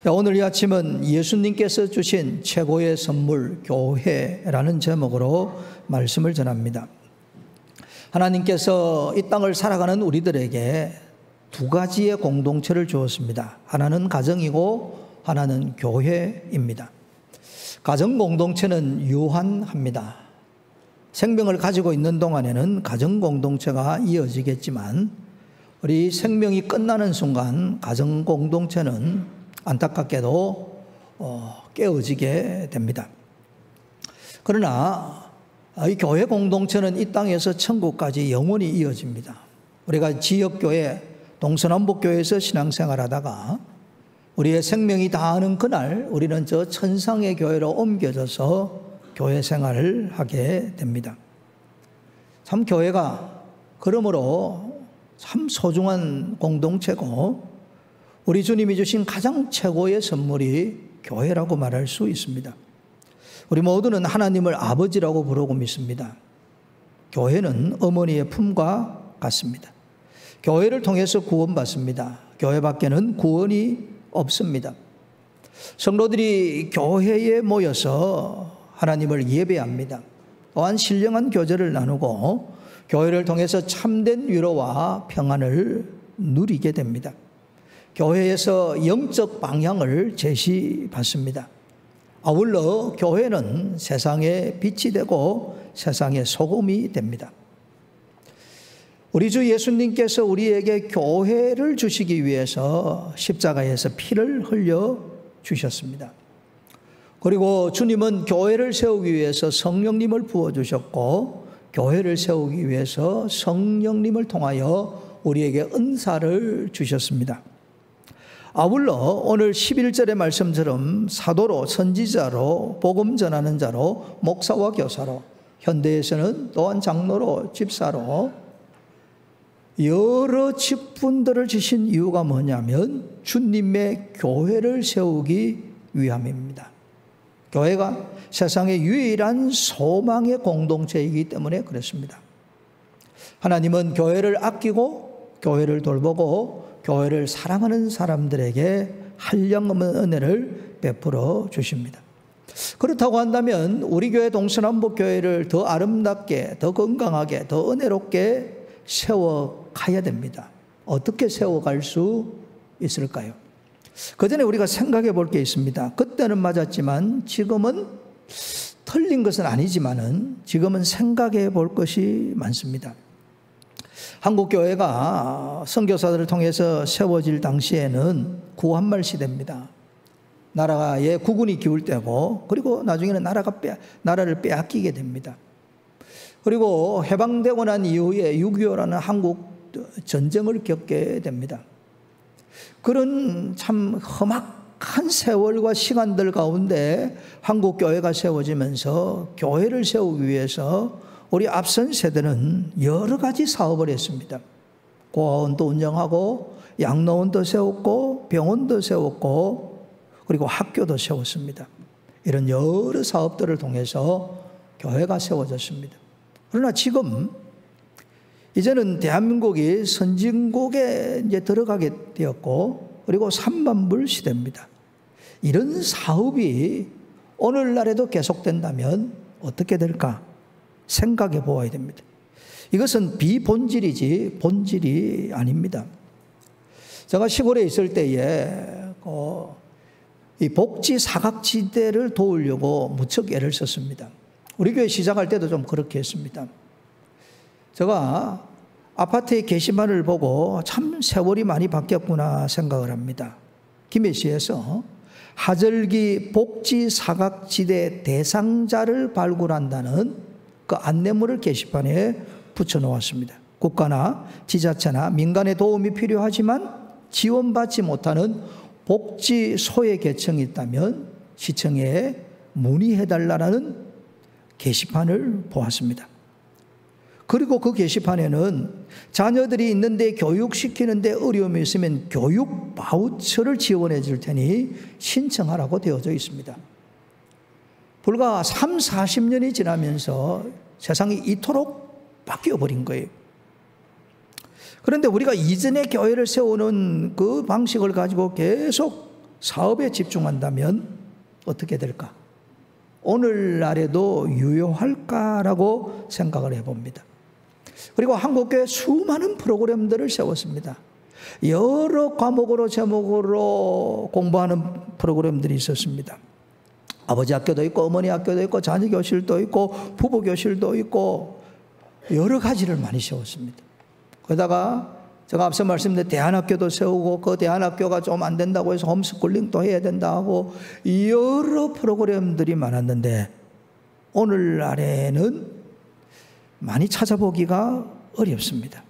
자, 오늘 이 아침은 예수님께서 주신 최고의 선물 교회라는 제목으로 말씀을 전합니다. 하나님께서 이 땅을 살아가는 우리들에게 두 가지의 공동체를 주었습니다. 하나는 가정이고 하나는 교회입니다. 가정 공동체는 유한합니다. 생명을 가지고 있는 동안에는 가정 공동체가 이어지겠지만 우리 생명이 끝나는 순간 가정 공동체는 안타깝게도 깨어지게 됩니다. 그러나 이 교회 공동체는 이 땅에서 천국까지 영원히 이어집니다. 우리가 지역교회, 동서남북교회에서 신앙생활하다가 우리의 생명이 다하는 그날 우리는 저 천상의 교회로 옮겨져서 교회 생활을 하게 됩니다. 참 교회가 그러므로 참 소중한 공동체고 우리 주님이 주신 가장 최고의 선물이 교회라고 말할 수 있습니다. 우리 모두는 하나님을 아버지라고 부르고 믿습니다. 교회는 어머니의 품과 같습니다. 교회를 통해서 구원받습니다. 교회 밖에는 구원이 없습니다. 성도들이 교회에 모여서 하나님을 예배합니다. 또한 신령한 교제를 나누고 교회를 통해서 참된 위로와 평안을 누리게 됩니다. 교회에서 영적 방향을 제시받습니다. 아울러 교회는 세상의 빛이 되고 세상의 소금이 됩니다. 우리 주 예수님께서 우리에게 교회를 주시기 위해서 십자가에서 피를 흘려 주셨습니다. 그리고 주님은 교회를 세우기 위해서 성령님을 부어주셨고 교회를 세우기 위해서 성령님을 통하여 우리에게 은사를 주셨습니다. 아울러 오늘 11절의 말씀처럼 사도로, 선지자로, 복음 전하는 자로, 목사와 교사로, 현대에서는 또한 장로로, 집사로 여러 직분들을 주신 이유가 뭐냐면 주님의 교회를 세우기 위함입니다. 교회가 세상의 유일한 소망의 공동체이기 때문에 그렇습니다. 하나님은 교회를 아끼고 교회를 돌보고 교회를 사랑하는 사람들에게 한량없는 은혜를 베풀어 주십니다. 그렇다고 한다면 우리 교회 동서남북교회를 더 아름답게, 더 건강하게, 더 은혜롭게 세워가야 됩니다. 어떻게 세워갈 수 있을까요? 그 전에 우리가 생각해 볼 게 있습니다. 그때는 맞았지만 지금은 틀린 것은 아니지만은 지금은 생각해 볼 것이 많습니다. 한국교회가 선교사들을 통해서 세워질 당시에는 구한말 시대입니다. 나라의 국운이 기울 때고 그리고 나중에는 나라를 빼앗기게 됩니다. 그리고 해방되고 난 이후에 6.25라는 한국 전쟁을 겪게 됩니다. 그런 참 험악한 세월과 시간들 가운데 한국교회가 세워지면서 교회를 세우기 위해서 우리 앞선 세대는 여러 가지 사업을 했습니다. 고아원도 운영하고 양로원도 세웠고 병원도 세웠고 그리고 학교도 세웠습니다. 이런 여러 사업들을 통해서 교회가 세워졌습니다. 그러나 지금 이제는 대한민국이 선진국에 이제 들어가게 되었고 그리고 3만불 시대입니다. 이런 사업이 오늘날에도 계속된다면 어떻게 될까? 생각해 보아야 됩니다. 이것은 비본질이지 본질이 아닙니다. 제가 시골에 있을 때에 이 복지 사각지대를 도우려고 무척 애를 썼습니다. 우리 교회 시작할 때도 좀 그렇게 했습니다. 제가 아파트의 게시판을 보고 참 세월이 많이 바뀌었구나 생각을 합니다. 김해시에서 하절기 복지 사각지대 대상자를 발굴한다는 그 안내물을 게시판에 붙여놓았습니다. 국가나 지자체나 민간의 도움이 필요하지만 지원받지 못하는 복지 소외 계층이 있다면 시청에 문의해달라는 게시판을 보았습니다. 그리고 그 게시판에는 자녀들이 있는데 교육시키는데 어려움이 있으면 교육 바우처를 지원해 줄 테니 신청하라고 되어져 있습니다. 불과 3, 40년이 지나면서 세상이 이토록 바뀌어버린 거예요. 그런데 우리가 이전에 교회를 세우는 그 방식을 가지고 계속 사업에 집중한다면 어떻게 될까? 오늘날에도 유효할까라고 생각을 해봅니다. 그리고 한국교회 수많은 프로그램들을 세웠습니다. 여러 과목으로 제목으로 공부하는 프로그램들이 있었습니다. 아버지 학교도 있고 어머니 학교도 있고 자녀 교실도 있고 부부 교실도 있고 여러 가지를 많이 세웠습니다. 그러다가 제가 앞서 말씀드린 대안학교도 세우고 그 대안학교가 좀 안 된다고 해서 홈스쿨링도 해야 된다고 여러 프로그램들이 많았는데 오늘날에는 많이 찾아보기가 어렵습니다.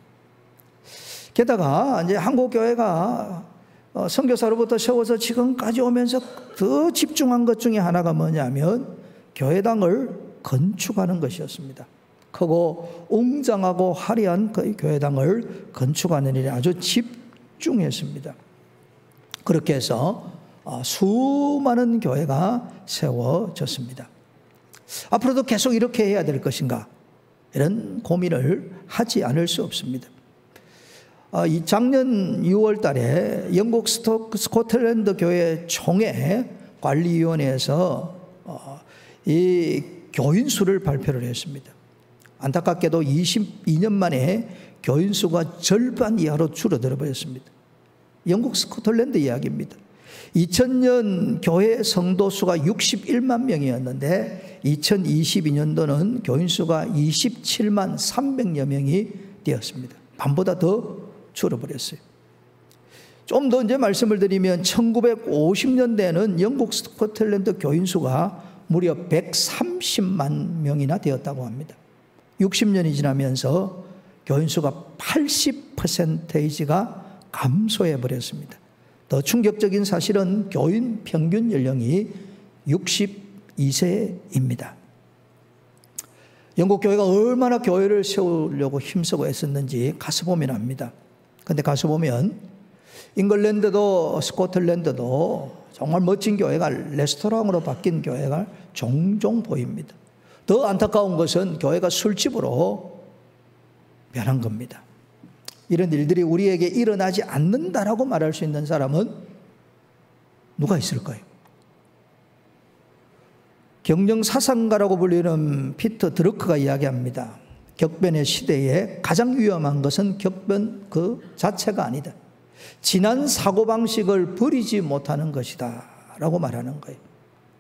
게다가 이제 한국교회가 선교사로부터 세워서 지금까지 오면서 더 집중한 것 중에 하나가 뭐냐면 교회당을 건축하는 것이었습니다. 크고 웅장하고 화려한 그 교회당을 건축하는 일에 아주 집중했습니다. 그렇게 해서 수많은 교회가 세워졌습니다. 앞으로도 계속 이렇게 해야 될 것인가? 이런 고민을 하지 않을 수 없습니다. 이 작년 6월 달에 영국 스코틀랜드 교회 총회 관리위원회에서 이 교인 수를 발표를 했습니다. 안타깝게도 22년 만에 교인 수가 절반 이하로 줄어들어 버렸습니다. 영국 스코틀랜드 이야기입니다. 2000년 교회 성도 수가 61만 명이었는데 2022년도는 교인 수가 27만 300여 명이 되었습니다. 반보다 더 줄어버렸어요. 좀 더 이제 말씀을 드리면 1950년대에는 영국 스코틀랜드 교인 수가 무려 130만 명이나 되었다고 합니다. 60년이 지나면서 교인 수가 80%가 감소해 버렸습니다. 더 충격적인 사실은 교인 평균 연령이 62세입니다. 영국 교회가 얼마나 교회를 세우려고 힘쓰고 애썼는지 가서 보면 압니다. 그런데 가서 보면 잉글랜드도 스코틀랜드도 정말 멋진 교회가 레스토랑으로 바뀐 교회가 종종 보입니다. 더 안타까운 것은 교회가 술집으로 변한 겁니다. 이런 일들이 우리에게 일어나지 않는다라고 말할 수 있는 사람은 누가 있을까요? 경영 사상가라고 불리는 피터 드러크가 이야기합니다. 격변의 시대에 가장 위험한 것은 격변 그 자체가 아니다. 지난 사고방식을 버리지 못하는 것이다 라고 말하는 거예요.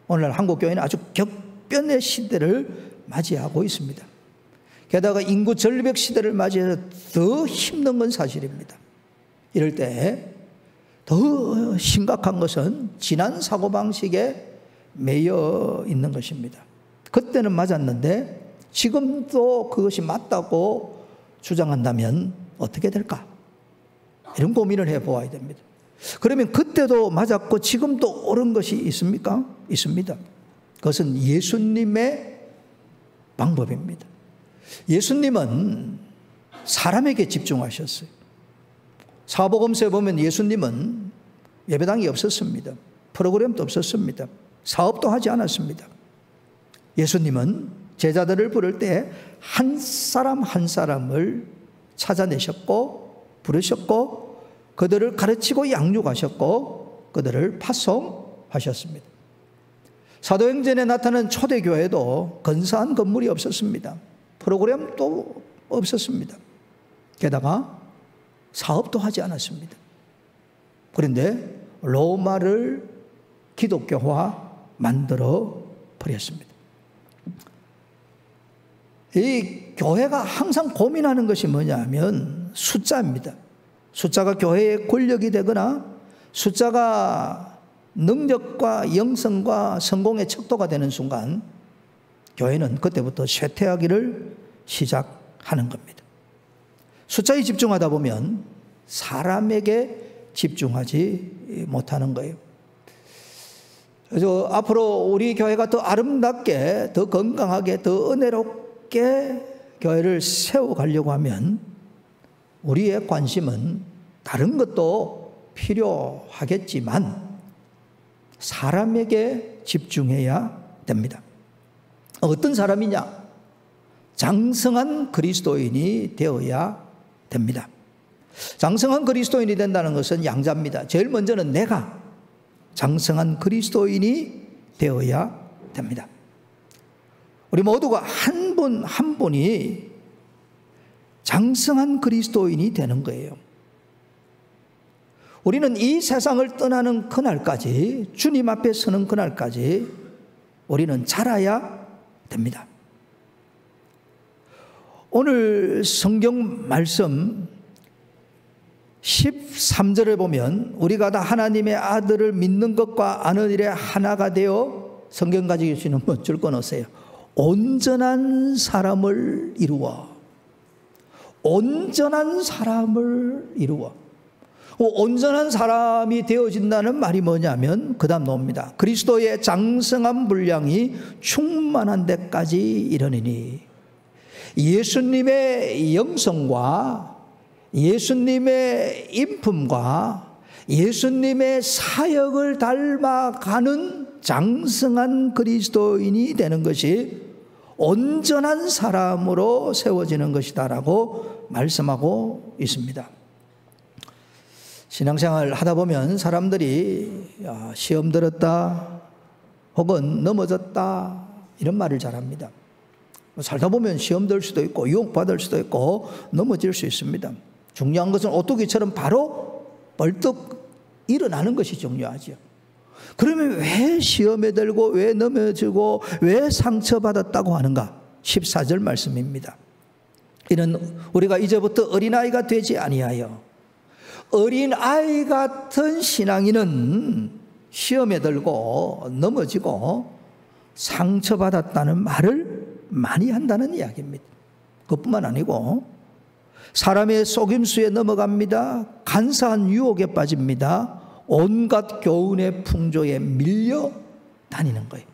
오늘날 한국교회는 아주 격변의 시대를 맞이하고 있습니다. 게다가 인구 절벽 시대를 맞이해서 더 힘든 건 사실입니다. 이럴 때 더 심각한 것은 지난 사고방식에 매여 있는 것입니다. 그때는 맞았는데 지금도 그것이 맞다고 주장한다면 어떻게 될까? 이런 고민을 해보아야 됩니다. 그러면 그때도 맞았고 지금도 옳은 것이 있습니까? 있습니다. 그것은 예수님의 방법입니다. 예수님은 사람에게 집중하셨어요. 사복음서에 보면 예수님은 예배당이 없었습니다. 프로그램도 없었습니다. 사업도 하지 않았습니다. 예수님은 제자들을 부를 때 한 사람 한 사람을 찾아내셨고 부르셨고 그들을 가르치고 양육하셨고 그들을 파송하셨습니다. 사도행전에 나타난 초대교회도 근사한 건물이 없었습니다. 프로그램도 없었습니다. 게다가 사업도 하지 않았습니다. 그런데 로마를 기독교화 만들어 버렸습니다. 이 교회가 항상 고민하는 것이 뭐냐면 숫자입니다. 숫자가 교회의 권력이 되거나 숫자가 능력과 영성과 성공의 척도가 되는 순간 교회는 그때부터 쇠퇴하기를 시작하는 겁니다. 숫자에 집중하다 보면 사람에게 집중하지 못하는 거예요. 그래서 앞으로 우리 교회가 더 아름답게, 더 건강하게, 더 은혜롭게 교회를 세워가려고 하면 우리의 관심은 다른 것도 필요하겠지만 사람에게 집중해야 됩니다. 어떤 사람이냐? 장성한 그리스도인이 되어야 됩니다. 장성한 그리스도인이 된다는 것은 양자입니다. 제일 먼저는 내가 장성한 그리스도인이 되어야 됩니다. 우리 모두가 한 분 한 분이 장성한 그리스도인이 되는 거예요. 우리는 이 세상을 떠나는 그날까지, 주님 앞에 서는 그날까지 우리는 자라야 됩니다. 오늘 성경 말씀 13절에 보면 우리가 다 하나님의 아들을 믿는 것과 아는 일에 하나가 되어, 성경 가지고 계시는 분 줄 끊으세요. 온전한 사람을 이루어. 온전한 사람을 이루어. 온전한 사람이 되어진다는 말이 뭐냐면 그 다음 나옵니다. 그리스도의 장성한 분량이 충만한 데까지 이르니니. 예수님의 영성과 예수님의 인품과 예수님의 사역을 닮아가는 장성한 그리스도인이 되는 것이 온전한 사람으로 세워지는 것이다라고 말씀하고 있습니다. 신앙생활 하다 보면 사람들이 시험 들었다 혹은 넘어졌다 이런 말을 잘합니다. 살다 보면 시험 들 수도 있고 유혹받을 수도 있고 넘어질 수 있습니다. 중요한 것은 오뚜기처럼 바로 벌떡 일어나는 것이 중요하죠. 그러면 왜 시험에 들고 왜 넘어지고 왜 상처받았다고 하는가? 14절 말씀입니다. 이는 우리가 이제부터 어린아이가 되지 아니하여, 어린아이 같은 신앙인은 시험에 들고 넘어지고 상처받았다는 말을 많이 한다는 이야기입니다. 그것뿐만 아니고 사람의 속임수에 넘어갑니다. 간사한 유혹에 빠집니다. 온갖 교훈의 풍조에 밀려 다니는 거예요.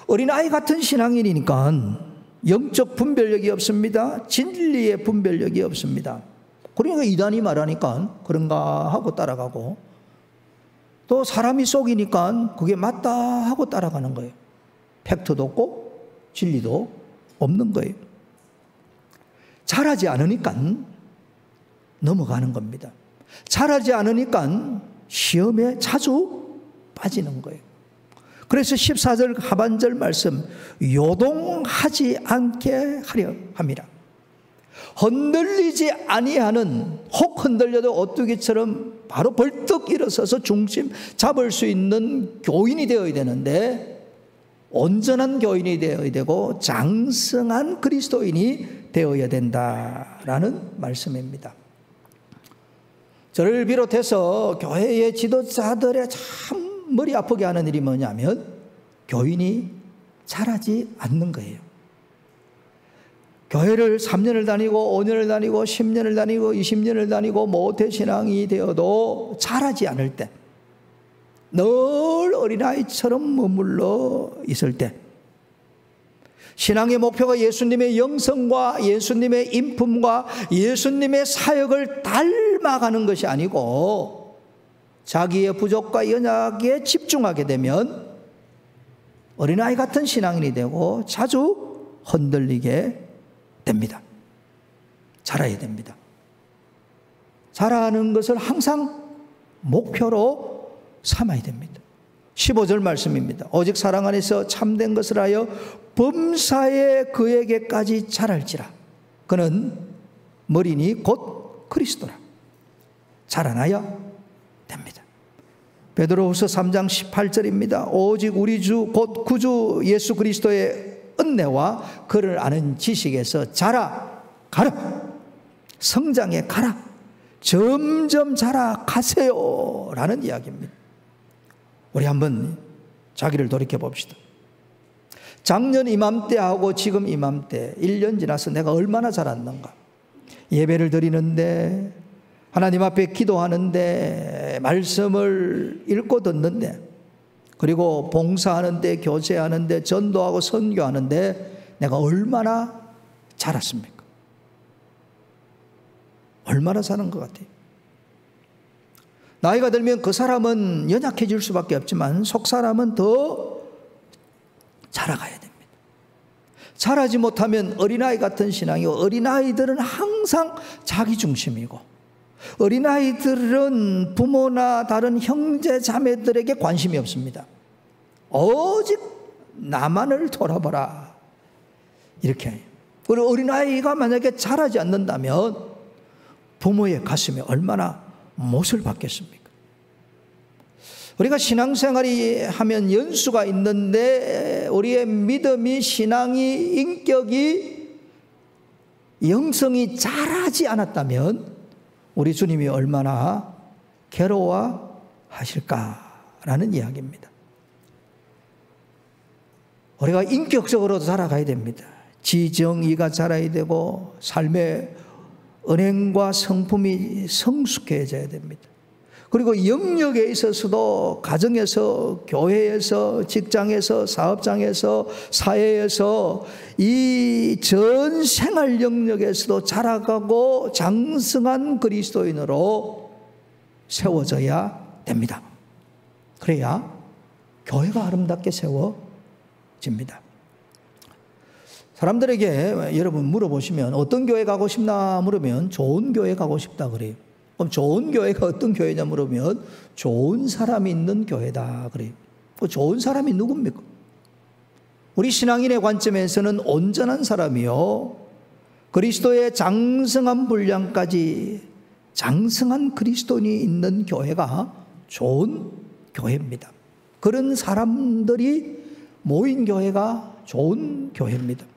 어린아이 같은 신앙인이니까 영적 분별력이 없습니다. 진리의 분별력이 없습니다. 그러니까 이단이 말하니까 그런가 하고 따라가고, 또 사람이 속이니까 그게 맞다 하고 따라가는 거예요. 팩트도 없고 진리도 없는 거예요. 잘하지 않으니까 넘어가는 겁니다. 잘하지 않으니까 시험에 자주 빠지는 거예요. 그래서 14절 하반절 말씀, 요동하지 않게 하려 함이라. 흔들리지 아니하는, 혹 흔들려도 오뚜기처럼 바로 벌떡 일어서서 중심 잡을 수 있는 교인이 되어야 되는데, 온전한 교인이 되어야 되고 장성한 그리스도인이 되어야 된다라는 말씀입니다. 저를 비롯해서 교회의 지도자들의 참 머리 아프게 하는 일이 뭐냐면 교인이 자라지 않는 거예요. 교회를 3년을 다니고 5년을 다니고 10년을 다니고 20년을 다니고 모태신앙이 되어도 자라지 않을 때, 늘 어린아이처럼 머물러 있을 때, 신앙의 목표가 예수님의 영성과 예수님의 인품과 예수님의 사역을 닮아가는 것이 아니고 자기의 부족과 연약에 집중하게 되면 어린아이 같은 신앙인이 되고 자주 흔들리게 됩니다. 자라야 됩니다. 자라는 것을 항상 목표로 삼아야 됩니다. 15절 말씀입니다. 오직 사랑 안에서 참된 것을 하여 범사에 그에게까지 자랄지라. 그는 머리니 곧 그리스도라. 자라나야 됩니다. 베드로후서 3장 18절입니다. 오직 우리 주 곧 구주 예수 그리스도의 은혜와 그를 아는 지식에서 자라가라. 성장해 가라. 점점 자라가세요 라는 이야기입니다. 우리 한번 자기를 돌이켜 봅시다. 작년 이맘때하고 지금 이맘때 1년 지나서 내가 얼마나 자랐는가. 예배를 드리는데, 하나님 앞에 기도하는데, 말씀을 읽고 듣는데, 그리고 봉사하는데, 교제하는데, 전도하고 선교하는데 내가 얼마나 자랐습니까? 얼마나 사는 것 같아요. 나이가 들면 그 사람은 연약해질 수밖에 없지만 속 사람은 더 자라가야 됩니다. 자라지 못하면 어린아이 같은 신앙이고, 어린아이들은 항상 자기 중심이고 어린아이들은 부모나 다른 형제 자매들에게 관심이 없습니다. 오직 나만을 돌아보라, 이렇게 해요. 그리고 어린아이가 만약에 자라지 않는다면 부모의 가슴이 얼마나 못을 받겠습니까? 우리가 신앙생활이 하면 연수가 있는데 우리의 믿음이, 신앙이, 인격이, 영성이 자라지 않았다면 우리 주님이 얼마나 괴로워하실까라는 이야기입니다. 우리가 인격적으로도 자라가야 됩니다. 지정의가 자라야 되고 삶의 은행과 성품이 성숙해져야 됩니다. 그리고 영역에 있어서도 가정에서, 교회에서, 직장에서, 사업장에서, 사회에서 이 전 생활 영역에서도 자라가고 장성한 그리스도인으로 세워져야 됩니다. 그래야 교회가 아름답게 세워집니다. 사람들에게 여러분 물어보시면 어떤 교회 가고 싶나 물으면 좋은 교회 가고 싶다 그래요. 그럼 좋은 교회가 어떤 교회냐 물으면 좋은 사람이 있는 교회다 그래요. 그 좋은 사람이 누굽니까? 우리 신앙인의 관점에서는 온전한 사람이요, 그리스도의 장성한 분량까지 장성한 그리스도인이 있는 교회가 좋은 교회입니다. 그런 사람들이 모인 교회가 좋은 교회입니다.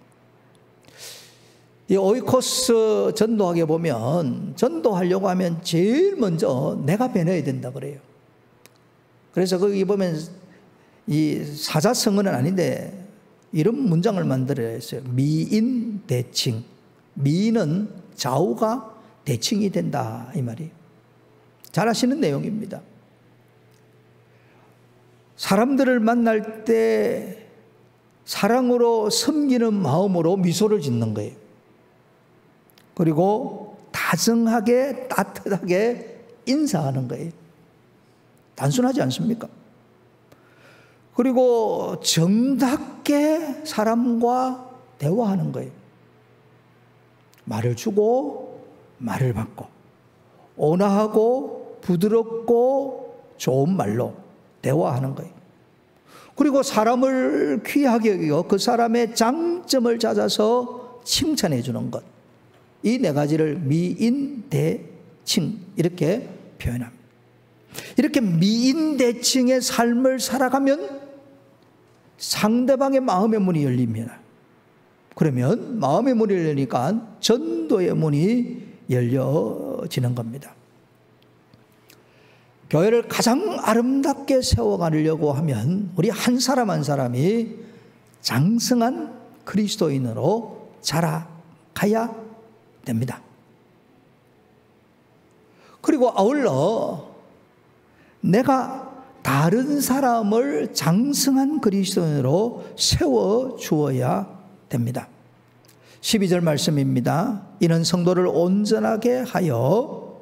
이 오이코스 전도하게 보면 전도하려고 하면 제일 먼저 내가 변해야 된다 그래요. 그래서 거기 보면 이 사자성어는 아닌데 이런 문장을 만들어야 했어요. 미인 대칭. 미인은 좌우가 대칭이 된다 이 말이에요. 잘 아시는 내용입니다. 사람들을 만날 때 사랑으로 섬기는 마음으로 미소를 짓는 거예요. 그리고 다정하게 따뜻하게 인사하는 거예요. 단순하지 않습니까? 그리고 정답게 사람과 대화하는 거예요. 말을 주고 말을 받고 온화하고 부드럽고 좋은 말로 대화하는 거예요. 그리고 사람을 귀하게 여기고 그 사람의 장점을 찾아서 칭찬해 주는 것. 이 네 가지를 미인대칭 이렇게 표현합니다. 이렇게 미인대칭의 삶을 살아가면 상대방의 마음의 문이 열립니다. 그러면 마음의 문이 열리니까 전도의 문이 열려지는 겁니다. 교회를 가장 아름답게 세워가려고 하면 우리 한 사람 한 사람이 장성한 그리스도인으로 자라가야 됩니다. 그리고 아울러 내가 다른 사람을 장성한 그리스도인으로 세워주어야 됩니다. 12절 말씀입니다. 이는 성도를 온전하게 하여,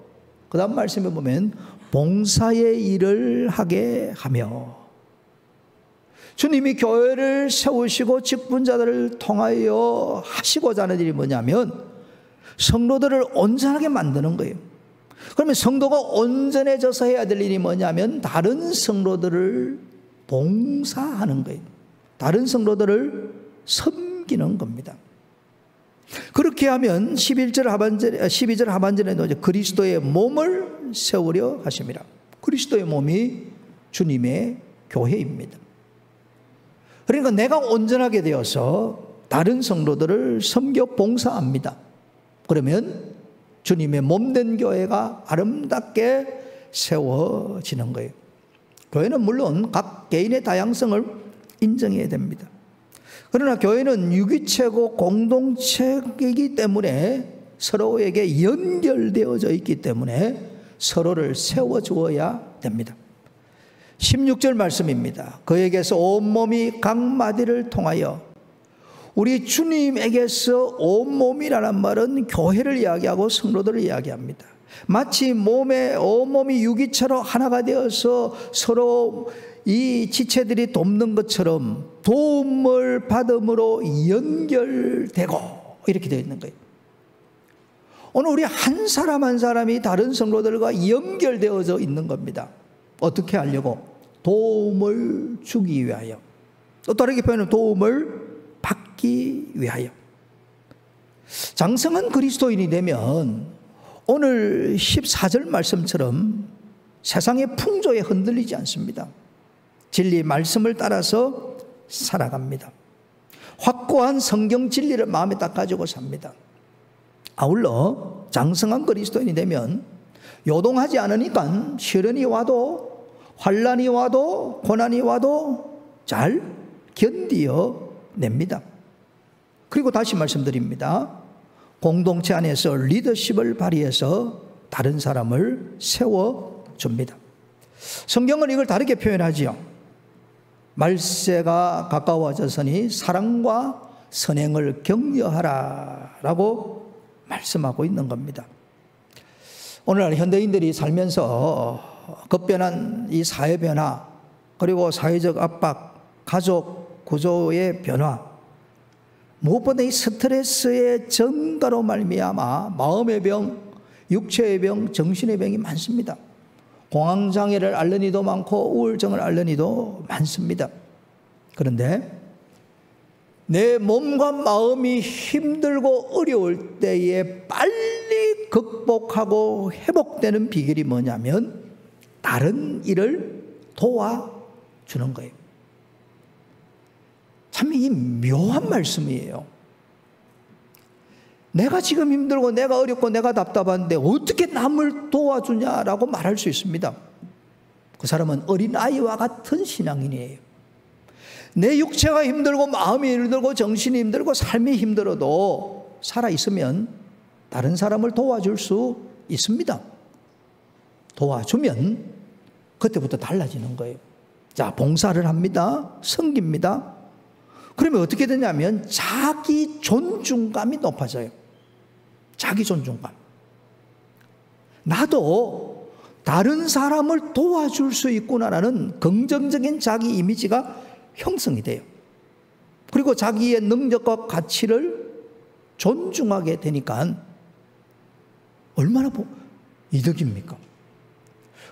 그 다음 말씀에 보면 봉사의 일을 하게 하며, 주님이 교회를 세우시고 직분자들을 통하여 하시고자 하는 일이 뭐냐면 성도들을 온전하게 만드는 거예요. 그러면 성도가 온전해져서 해야 될 일이 뭐냐면 다른 성도들을 봉사하는 거예요. 다른 성도들을 섬기는 겁니다. 그렇게 하면 12절 하반절에도 그리스도의 몸을 세우려 하십니다. 그리스도의 몸이 주님의 교회입니다. 그러니까 내가 온전하게 되어서 다른 성도들을 섬겨 봉사합니다. 그러면 주님의 몸된 교회가 아름답게 세워지는 거예요. 교회는 물론 각 개인의 다양성을 인정해야 됩니다. 그러나 교회는 유기체고 공동체이기 때문에 서로에게 연결되어져 있기 때문에 서로를 세워주어야 됩니다. 16절 말씀입니다. 그에게서 온몸이 각 마디를 통하여, 우리 주님에게서 온몸이라는 말은 교회를 이야기하고 성도들을 이야기합니다. 마치 온몸이 유기체로 하나가 되어서 서로 이 지체들이 돕는 것처럼 도움을 받음으로 연결되고 이렇게 되어 있는 거예요. 오늘 우리 한 사람 한 사람이 다른 성도들과 연결되어져 있는 겁니다. 어떻게 하려고? 도움을 주기 위하여. 또 다르게 표현하면 도움을 받기 위하여. 장성한 그리스도인이 되면 오늘 14절 말씀처럼 세상의 풍조에 흔들리지 않습니다. 진리 말씀을 따라서 살아갑니다. 확고한 성경 진리를 마음에 딱 가지고 삽니다. 아울러 장성한 그리스도인이 되면 요동하지 않으니까 시련이 와도 환난이 와도 고난이 와도 잘 견디어 냅니다. 그리고 다시 말씀드립니다. 공동체 안에서 리더십을 발휘해서 다른 사람을 세워줍니다. 성경은 이걸 다르게 표현하지요. 말세가 가까워졌으니 사랑과 선행을 격려하라 라고 말씀하고 있는 겁니다. 오늘날 현대인들이 살면서 급변한 이 사회 변화, 그리고 사회적 압박, 가족 구조의 변화, 무엇보다 이 스트레스의 증가로 말미암아 마음의 병, 육체의 병, 정신의 병이 많습니다. 공황장애를 앓는 이도 많고 우울증을 앓는 이도 많습니다. 그런데 내 몸과 마음이 힘들고 어려울 때에 빨리 극복하고 회복되는 비결이 뭐냐면 다른 일을 도와주는 거예요. 참 이 묘한 말씀이에요. 내가 지금 힘들고 내가 어렵고 내가 답답한데 어떻게 남을 도와주냐라고 말할 수 있습니다. 그 사람은 어린아이와 같은 신앙인이에요. 내 육체가 힘들고 마음이 힘들고 정신이 힘들고 삶이 힘들어도 살아있으면 다른 사람을 도와줄 수 있습니다. 도와주면 그때부터 달라지는 거예요. 자, 봉사를 합니다. 섬깁니다. 그러면 어떻게 되냐면 자기 존중감이 높아져요. 자기 존중감. 나도 다른 사람을 도와줄 수 있구나라는 긍정적인 자기 이미지가 형성이 돼요. 그리고 자기의 능력과 가치를 존중하게 되니까 얼마나 이득입니까?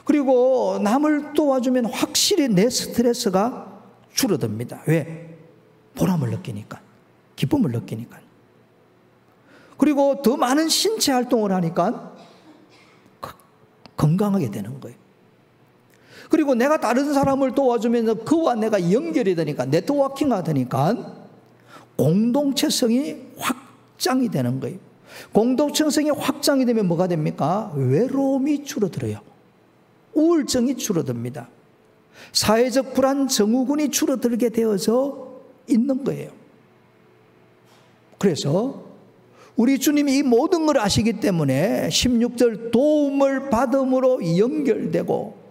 그리고 남을 도와주면 확실히 내 스트레스가 줄어듭니다. 왜? 보람을 느끼니까, 기쁨을 느끼니까. 그리고 더 많은 신체 활동을 하니까 건강하게 되는 거예요. 그리고 내가 다른 사람을 도와주면서 그와 내가 연결이 되니까, 네트워킹이 되니까 공동체성이 확장이 되는 거예요. 공동체성이 확장이 되면 뭐가 됩니까? 외로움이 줄어들어요. 우울증이 줄어듭니다. 사회적 불안 증후군이 줄어들게 되어서 있는 거예요. 그래서 우리 주님이 이 모든 걸 아시기 때문에 16절 도움을 받음으로 연결되고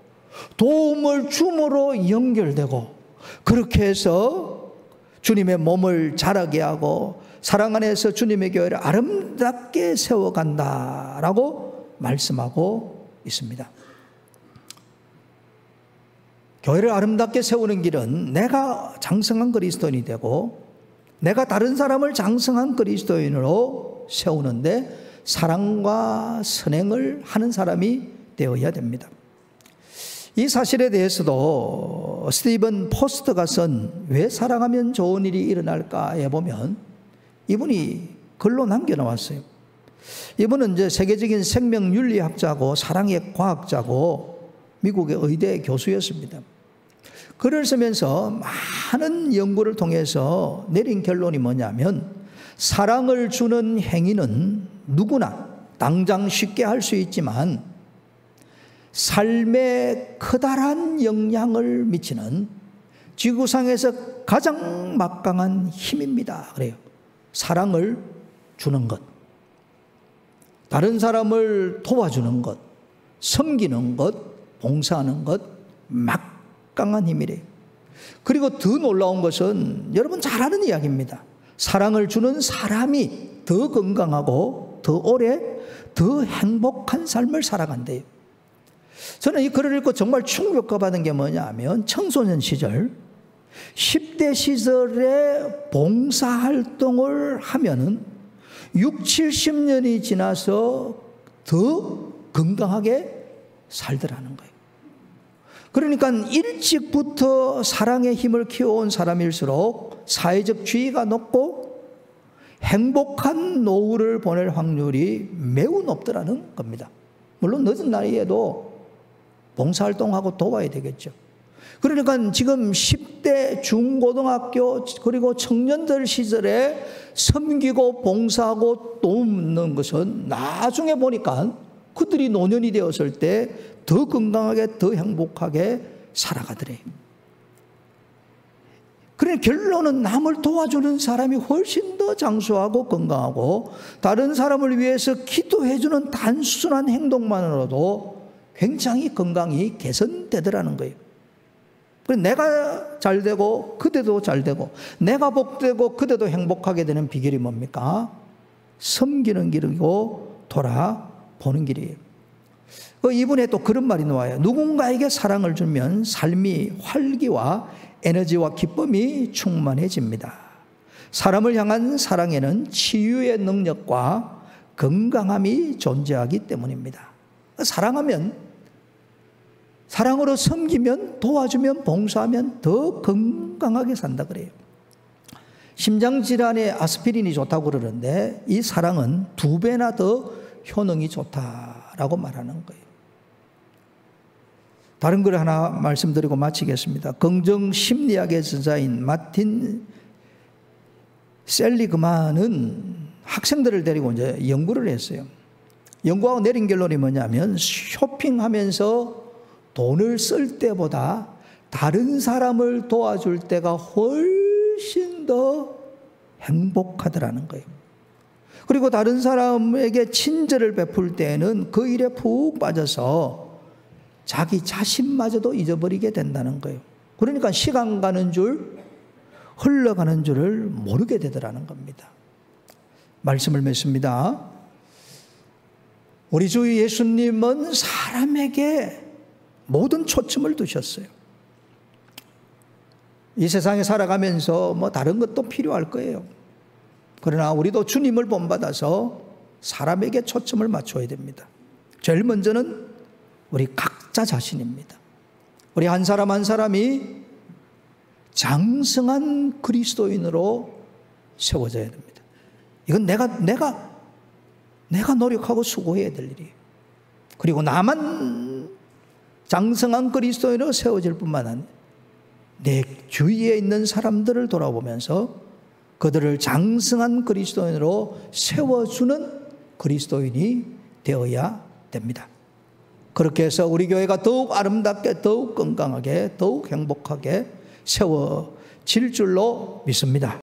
도움을 줌으로 연결되고 그렇게 해서 주님의 몸을 자라게 하고 사랑 안에서 주님의 교회를 아름답게 세워간다라고 말씀하고 있습니다. 교회를 아름답게 세우는 길은 내가 장성한 그리스도인이 되고 내가 다른 사람을 장성한 그리스도인으로 세우는데 사랑과 선행을 하는 사람이 되어야 됩니다. 이 사실에 대해서도 스티븐 포스터가 쓴 왜 사랑하면 좋은 일이 일어날까에 보면 이분이 글로 남겨놓았어요. 이분은 이제 세계적인 생명윤리학자고 사랑의 과학자고 미국의 의대 교수였습니다. 글을 쓰면서 많은 연구를 통해서 내린 결론이 뭐냐면 사랑을 주는 행위는 누구나 당장 쉽게 할 수 있지만 삶에 커다란 영향을 미치는 지구상에서 가장 막강한 힘입니다. 그래요. 사랑을 주는 것, 다른 사람을 도와주는 것, 섬기는 것, 봉사하는 것, 막강한 힘이래요. 그리고 더 놀라운 것은 여러분 잘 아는 이야기입니다. 사랑을 주는 사람이 더 건강하고 더 오래 더 행복한 삶을 살아간대요. 저는 이 글을 읽고 정말 충격받은 게 뭐냐 하면 청소년 시절 10대 시절에 봉사활동을 하면은 6, 70년이 지나서 더 건강하게 살더라는 거예요. 그러니까 일찍부터 사랑의 힘을 키워온 사람일수록 사회적 지위가 높고 행복한 노후를 보낼 확률이 매우 높더라는 겁니다. 물론 늦은 나이에도 봉사활동하고 도와야 되겠죠. 그러니까 지금 10대 중고등학교 그리고 청년들 시절에 섬기고 봉사하고 돕는 것은 나중에 보니까 그들이 노년이 되었을 때 더 건강하게 더 행복하게 살아가더래요. 그래 결론은 남을 도와주는 사람이 훨씬 더 장수하고 건강하고 다른 사람을 위해서 기도해주는 단순한 행동만으로도 굉장히 건강이 개선되더라는 거예요. 내가 잘되고 그대도 잘되고 내가 복되고 그대도 행복하게 되는 비결이 뭡니까? 섬기는 길이고 돌아보는 길이에요. 이분에 또 그런 말이 나와요. 누군가에게 사랑을 주면 삶이 활기와 에너지와 기쁨이 충만해집니다. 사람을 향한 사랑에는 치유의 능력과 건강함이 존재하기 때문입니다. 사랑하면, 사랑으로 섬기면, 도와주면, 봉사하면 더 건강하게 산다 그래요. 심장질환에 아스피린이 좋다고 그러는데 이 사랑은 2배나 더 효능이 좋다라고 말하는 거예요. 다른 걸 하나 말씀드리고 마치겠습니다. 긍정심리학의 저자인 마틴 셀리그만은 학생들을 데리고 이제 연구를 했어요. 연구하고 내린 결론이 뭐냐면 쇼핑하면서 돈을 쓸 때보다 다른 사람을 도와줄 때가 훨씬 더 행복하더라는 거예요. 그리고 다른 사람에게 친절을 베풀 때에는 그 일에 푹 빠져서 자기 자신마저도 잊어버리게 된다는 거예요. 그러니까 시간 가는 줄, 흘러가는 줄을 모르게 되더라는 겁니다. 말씀을 맺습니다. 우리 주 예수님은 사람에게 모든 초점을 두셨어요. 이 세상에 살아가면서 다른 것도 필요할 거예요. 그러나 우리도 주님을 본받아서 사람에게 초점을 맞춰야 됩니다. 제일 먼저는 우리 각자 자신입니다. 우리 한 사람 한 사람이 장성한 그리스도인으로 세워져야 됩니다. 이건 내가 노력하고 수고해야 될 일이에요. 그리고 나만 장성한 그리스도인으로 세워질 뿐만 아니라 내 주위에 있는 사람들을 돌아보면서 그들을 장성한 그리스도인으로 세워주는 그리스도인이 되어야 됩니다. 그렇게 해서 우리 교회가 더욱 아름답게, 더욱 건강하게, 더욱 행복하게 세워질 줄로 믿습니다.